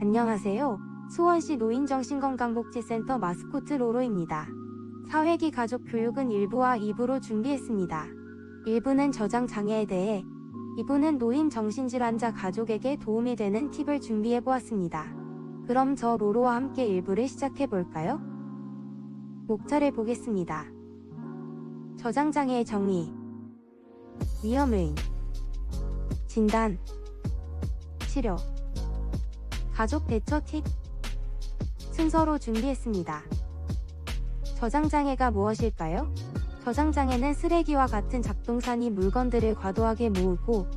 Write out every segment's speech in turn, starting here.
안녕하세요. 수원시 노인정신건강복지센터 마스코트 로로입니다. 4회기 가족교육은 1부와 2부로 준비했습니다. 1부는 저장장애에 대해, 2부는 노인정신질환자 가족에게 도움이 되는 팁을 준비해보았습니다. 그럼 저 로로와 함께 1부를 시작해볼까요? 목차를 보겠습니다. 저장장애의 정의, 위험요인, 진단, 치료, 가족 대처 팁 순서로 준비했습니다. 저장장애가 무엇일까요? 저장장애는 쓰레기와 같은 잡동사니 물건들을 과도하게 모으고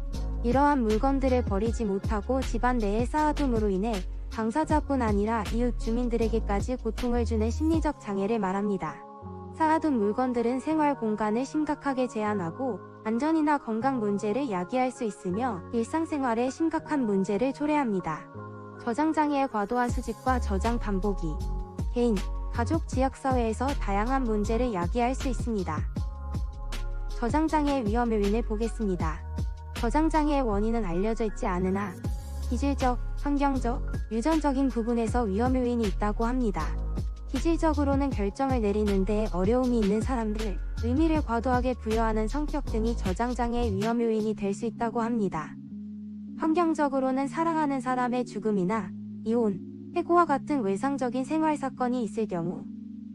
이러한 물건들을 버리지 못하고 집안 내에 쌓아둠으로 인해 당사자뿐 아니라 이웃 주민들에게까지 고통을 주는 심리적 장애를 말합니다. 쌓아둔 물건들은 생활 공간을 심각하게 제한하고 안전이나 건강 문제를 야기할 수 있으며 일상생활에 심각한 문제를 초래합니다. 저장장애의 과도한 수집과 저장 반복이 개인, 가족, 지역사회에서 다양한 문제를 야기할 수 있습니다. 저장장애의 위험 요인을 보겠습니다. 저장장애의 원인은 알려져 있지 않으나 기질적, 환경적, 유전적인 부분에서 위험 요인이 있다고 합니다. 기질적으로는 결정을 내리는 데 어려움이 있는 사람들, 의미를 과도하게 부여하는 성격 등이 저장장애의 위험 요인이 될 수 있다고 합니다. 환경적으로는 사랑하는 사람의 죽음이나 이혼, 해고와 같은 외상적인 생활사건이 있을 경우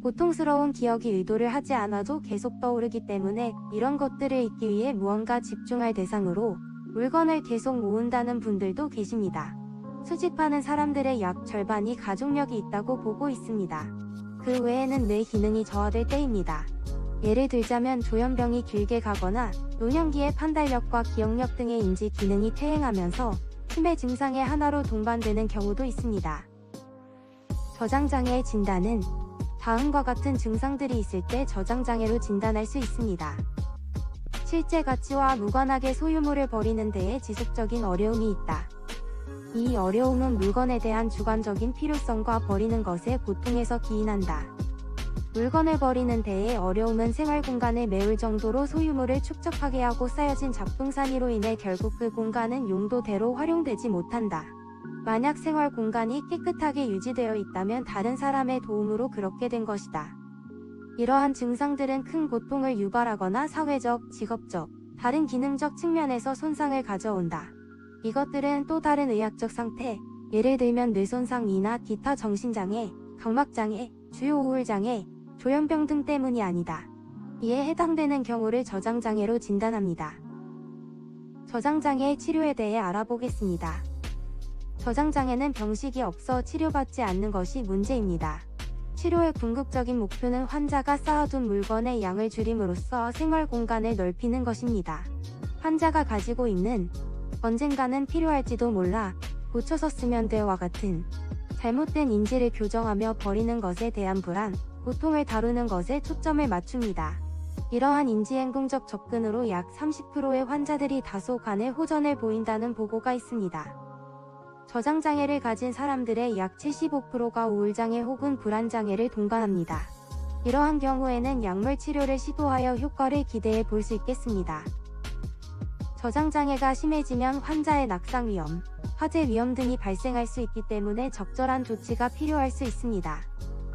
고통스러운 기억이 의도를 하지 않아도 계속 떠오르기 때문에 이런 것들을 잊기 위해 무언가 집중할 대상으로 물건을 계속 모은다는 분들도 계십니다. 수집하는 사람들의 약 절반이 가족력이 있다고 보고 있습니다. 그 외에는 뇌 기능이 저하될 때입니다. 예를 들자면 조현병이 길게 가거나 노년기에 판단력과 기억력 등의 인지 기능이 퇴행하면서 치매 증상의 하나로 동반되는 경우도 있습니다. 저장장애의 진단은 다음과 같은 증상들이 있을 때 저장장애로 진단할 수 있습니다. 실제 가치와 무관하게 소유물을 버리는 데에 지속적인 어려움이 있다. 이 어려움은 물건에 대한 주관적인 필요성과 버리는 것의 고통에서 기인한다. 물건을 버리는 데에 어려움은 생활 공간을 메울 정도로 소유물을 축적하게 하고 쌓여진 잡동사니로 인해 결국 그 공간은 용도대로 활용되지 못한다. 만약 생활 공간이 깨끗하게 유지되어 있다면 다른 사람의 도움으로 그렇게 된 것이다. 이러한 증상들은 큰 고통을 유발하거나 사회적, 직업적, 다른 기능적 측면에서 손상을 가져온다. 이것들은 또 다른 의학적 상태, 예를 들면 뇌손상이나 기타 정신장애, 각막장애, 주요우울장애, 조현병 등 때문이 아니다. 이에 해당되는 경우를 저장장애로 진단합니다. 저장장애의 치료에 대해 알아보겠습니다. 저장장애는 병식이 없어 치료받지 않는 것이 문제입니다. 치료의 궁극적인 목표는 환자가 쌓아둔 물건의 양을 줄임으로써 생활 공간을 넓히는 것입니다. 환자가 가지고 있는 언젠가는 필요할지도 몰라 고쳐서 쓰면 돼와 같은 잘못된 인지를 교정하며 버리는 것에 대한 불안, 고통을 다루는 것에 초점을 맞춥니다. 이러한 인지행동적 접근으로 약 30%의 환자들이 다소 간의 호전을 보인다는 보고가 있습니다. 저장장애를 가진 사람들의 약 75%가 우울장애 혹은 불안장애를 동반합니다. 이러한 경우에는 약물 치료를 시도하여 효과를 기대해 볼 수 있겠습니다. 저장장애가 심해지면 환자의 낙상 위험, 화재 위험 등이 발생할 수 있기 때문에 적절한 조치가 필요할 수 있습니다.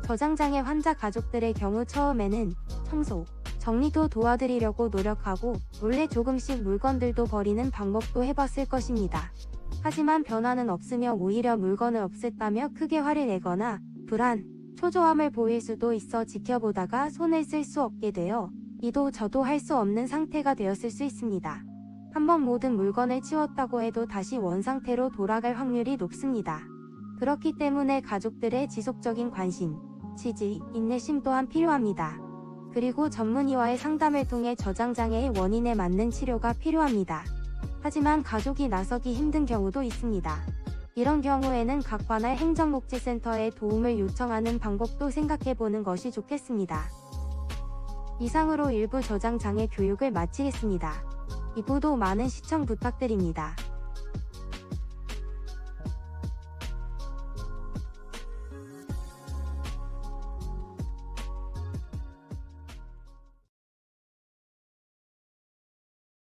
저장장애 환자 가족들의 경우 처음에는 청소, 정리도 도와드리려고 노력하고 몰래 조금씩 물건들도 버리는 방법도 해봤을 것입니다. 하지만 변화는 없으며 오히려 물건을 없앴다며 크게 화를 내거나 불안, 초조함을 보일 수도 있어 지켜보다가 손을 쓸 수 없게 되어 이도 저도 할 수 없는 상태가 되었을 수 있습니다. 한번 모든 물건을 치웠다고 해도 다시 원상태로 돌아갈 확률이 높습니다. 그렇기 때문에 가족들의 지속적인 관심, 지지, 인내심 또한 필요합니다. 그리고 전문의와의 상담을 통해 저장장애의 원인에 맞는 치료가 필요합니다. 하지만 가족이 나서기 힘든 경우도 있습니다. 이런 경우에는 각 관할 행정복지센터에 도움을 요청하는 방법도 생각해보는 것이 좋겠습니다. 이상으로 1부 저장장애 교육을 마치겠습니다. 2부도 많은 시청 부탁드립니다.